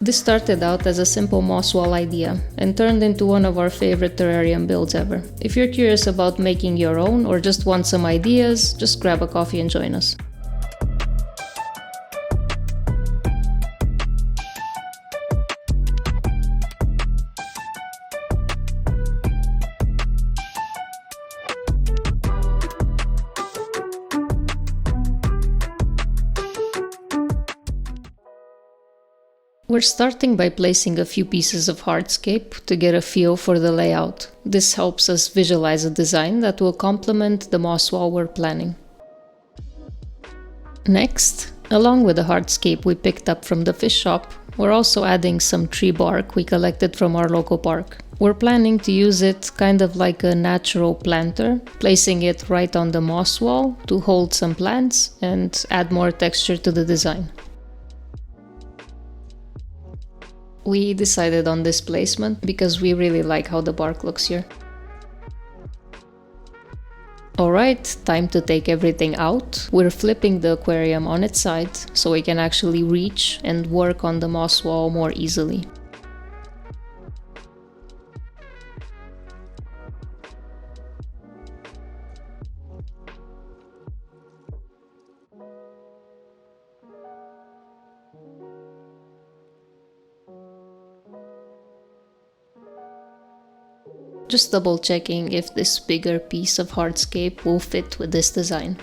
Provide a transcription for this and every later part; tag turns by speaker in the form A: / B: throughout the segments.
A: This started out as a simple moss wall idea and turned into one of our favorite terrarium builds ever. If you're curious about making your own or just want some ideas, just grab a coffee and join us. We're starting by placing a few pieces of hardscape to get a feel for the layout. This helps us visualize a design that will complement the moss wall we're planning. Next, along with the hardscape we picked up from the fish shop, we're also adding some tree bark we collected from our local park. We're planning to use it kind of like a natural planter, placing it right on the moss wall to hold some plants and add more texture to the design. We decided on this placement because we really like how the bark looks here. Alright, time to take everything out. We're flipping the aquarium on its side so we can actually reach and work on the moss wall more easily. Just double checking if this bigger piece of hardscape will fit with this design.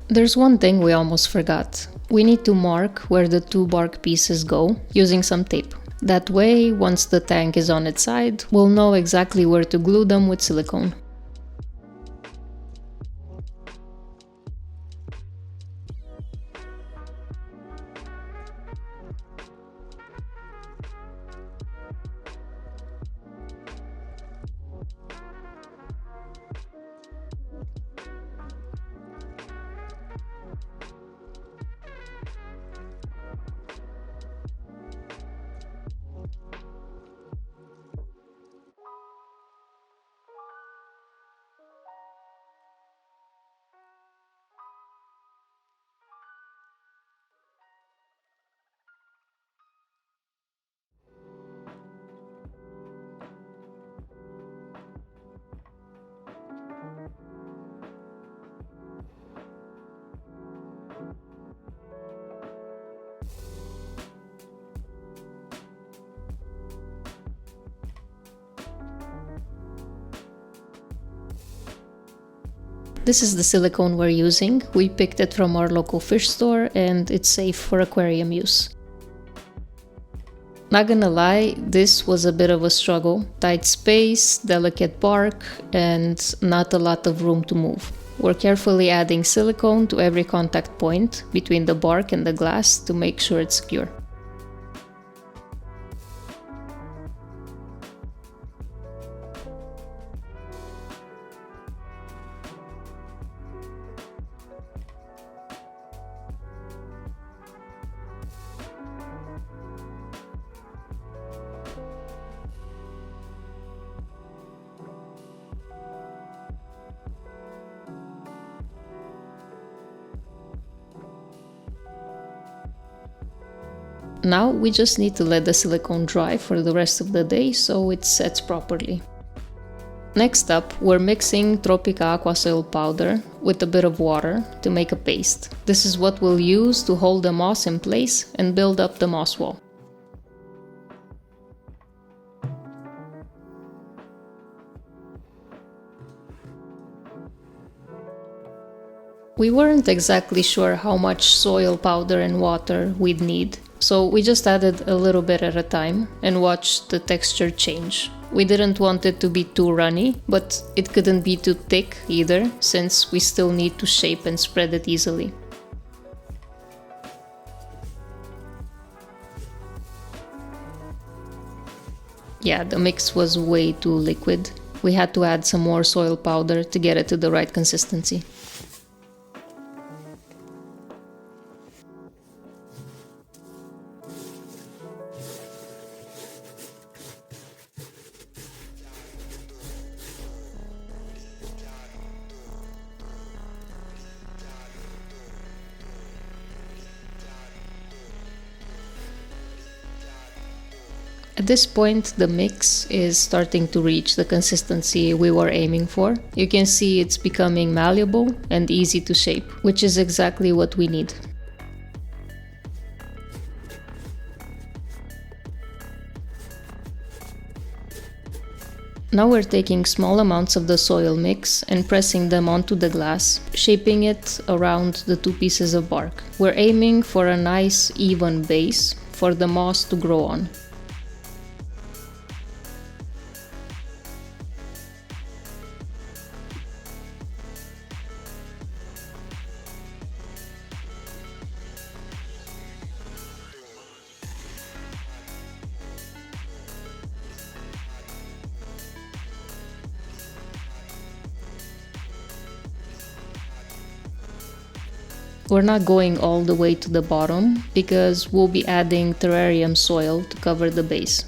A: There's one thing we almost forgot. We need to mark where the two bark pieces go using some tape. That way, once the tank is on its side, we'll know exactly where to glue them with silicone. This is the silicone we're using. We picked it from our local fish store and it's safe for aquarium use. Not gonna lie, this was a bit of a struggle. Tight space, delicate bark, and not a lot of room to move. We're carefully adding silicone to every contact point between the bark and the glass to make sure it's secure. Now we just need to let the silicone dry for the rest of the day so it sets properly. Next up, we're mixing Tropica aqua soil powder with a bit of water to make a paste. This is what we'll use to hold the moss in place and build up the moss wall. We weren't exactly sure how much soil powder and water we'd need, so we just added a little bit at a time and watched the texture change. We didn't want it to be too runny, but it couldn't be too thick either, since we still need to shape and spread it easily. Yeah, the mix was way too liquid. We had to add some more soil powder to get it to the right consistency. At this point, the mix is starting to reach the consistency we were aiming for. You can see it's becoming malleable and easy to shape, which is exactly what we need. Now we're taking small amounts of the soil mix and pressing them onto the glass, shaping it around the two pieces of bark. We're aiming for a nice, even base for the moss to grow on. We're not going all the way to the bottom because we'll be adding terrarium soil to cover the base.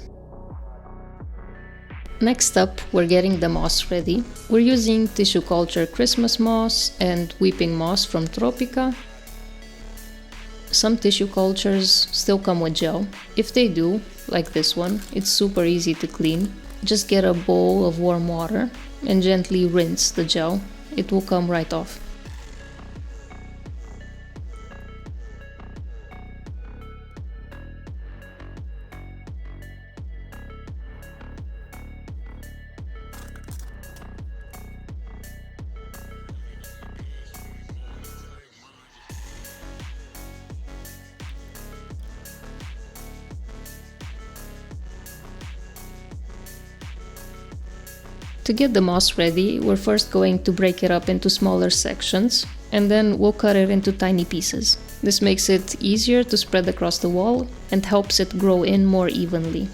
A: Next up, we're getting the moss ready. We're using tissue culture Christmas moss and weeping moss from Tropica. Some tissue cultures still come with gel. If they do, like this one, it's super easy to clean. Just get a bowl of warm water and gently rinse the gel. It will come right off. To get the moss ready, we're first going to break it up into smaller sections, and then we'll cut it into tiny pieces. This makes it easier to spread across the wall and helps it grow in more evenly.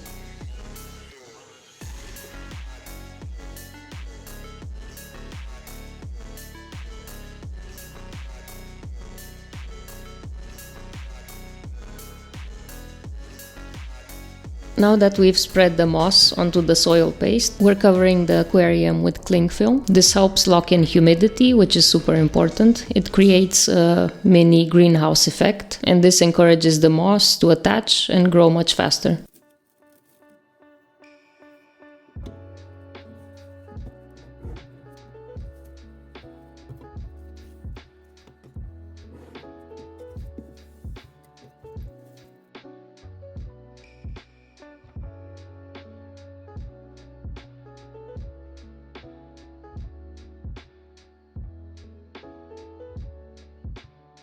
A: Now that we've spread the moss onto the soil paste, we're covering the aquarium with cling film. This helps lock in humidity, which is super important. It creates a mini greenhouse effect, and this encourages the moss to attach and grow much faster.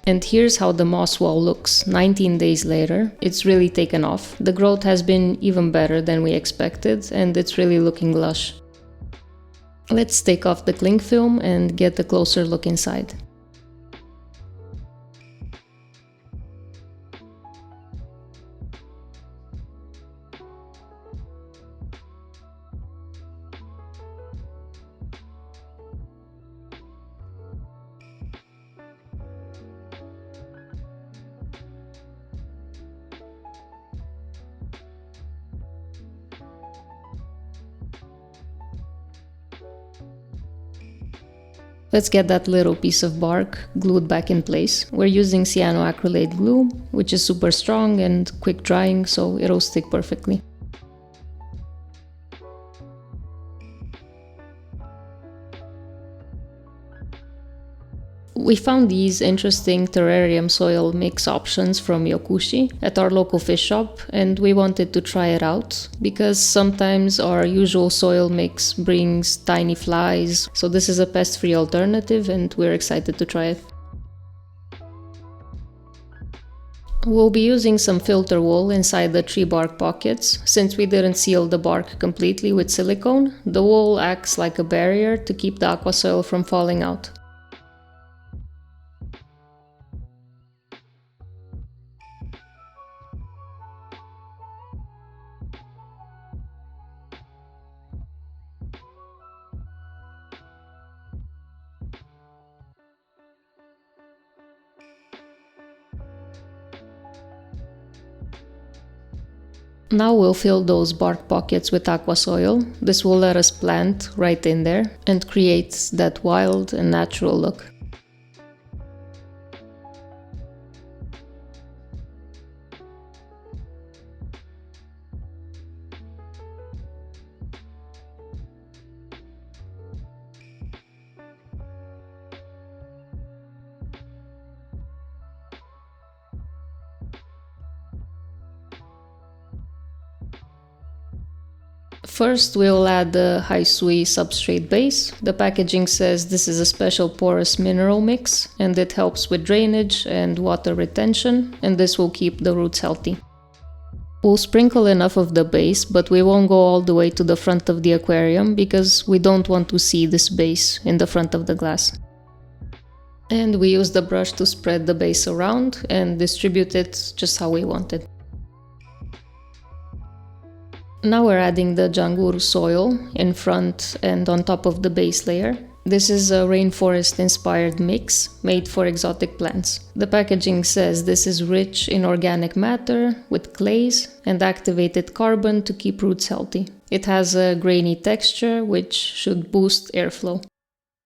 A: And here's how the moss wall looks 19 days later. It's really taken off. The growth has been even better than we expected, and it's really looking lush. Let's take off the cling film and get a closer look inside. Let's get that little piece of bark glued back in place. We're using cyanoacrylate glue, which is super strong and quick drying, so it'll stick perfectly. We found these interesting terrarium soil mix options from Yokuchi at our local fish shop, and we wanted to try it out because sometimes our usual soil mix brings tiny flies, so this is a pest-free alternative and we're excited to try it. We'll be using some filter wool inside the tree bark pockets. Since we didn't seal the bark completely with silicone, the wool acts like a barrier to keep the aqua soil from falling out. Now we'll fill those bark pockets with aqua soil. This will let us plant right in there and create that wild and natural look. First, we'll add the Haisui substrate base. The packaging says this is a special porous mineral mix, and it helps with drainage and water retention, and this will keep the roots healthy. We'll sprinkle enough of the base, but we won't go all the way to the front of the aquarium because we don't want to see this base in the front of the glass. And we use the brush to spread the base around and distribute it just how we want it. Now we're adding the jangur soil in front and on top of the base layer. This is a rainforest-inspired mix made for exotic plants. The packaging says this is rich in organic matter with clays and activated carbon to keep roots healthy. It has a grainy texture which should boost airflow.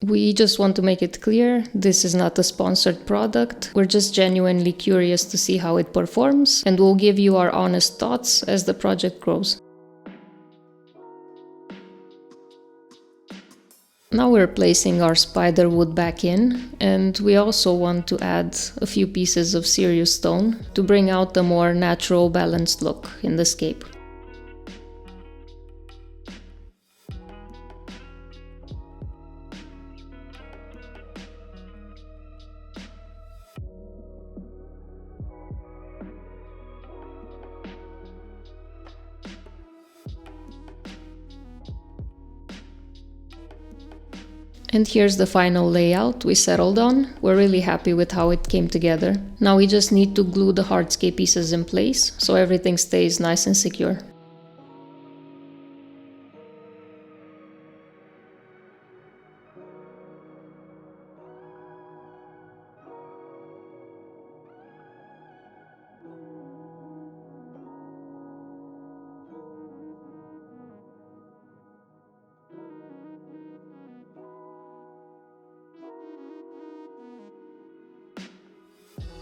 A: We just want to make it clear, this is not a sponsored product. We're just genuinely curious to see how it performs, and we'll give you our honest thoughts as the project grows. Now we're placing our spider wood back in, and we also want to add a few pieces of Sirius stone to bring out a more natural, balanced look in the scape. And here's the final layout we settled on. We're really happy with how it came together. Now we just need to glue the hardscape pieces in place so everything stays nice and secure.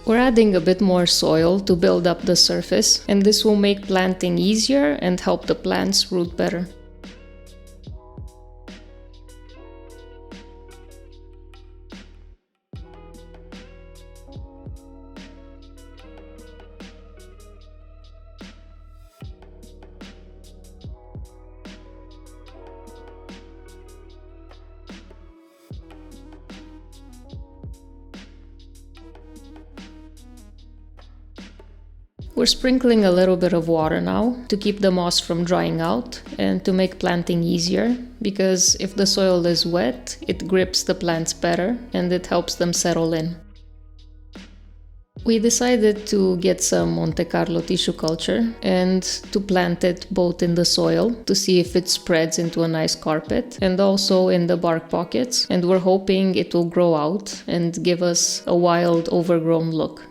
A: We're adding a bit more soil to build up the surface, and this will make planting easier and help the plants root better. We're sprinkling a little bit of water now to keep the moss from drying out and to make planting easier, because if the soil is wet, it grips the plants better and it helps them settle in. We decided to get some Monte Carlo tissue culture and to plant it both in the soil to see if it spreads into a nice carpet and also in the bark pockets, and we're hoping it will grow out and give us a wild, overgrown look.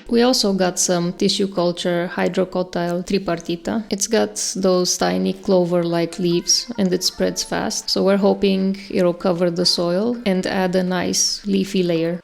A: We also got some tissue culture hydrocotyle tripartita. It's got those tiny clover-like leaves and it spreads fast, so we're hoping it'll cover the soil and add a nice leafy layer.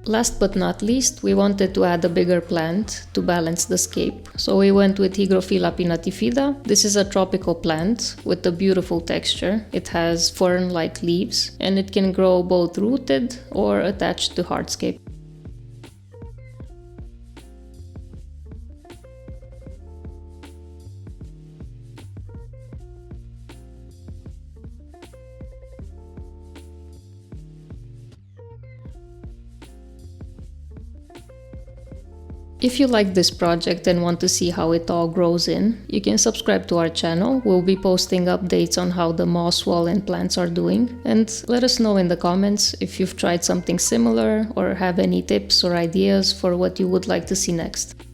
A: Last but not least, we wanted to add a bigger plant to balance the scape, so we went with Hygrophila pinnatifida. This is a tropical plant with a beautiful texture. It has fern-like leaves and it can grow both rooted or attached to hardscape. If you like this project and want to see how it all grows in, you can subscribe to our channel. We'll be posting updates on how the moss wall and plants are doing. And let us know in the comments if you've tried something similar or have any tips or ideas for what you would like to see next.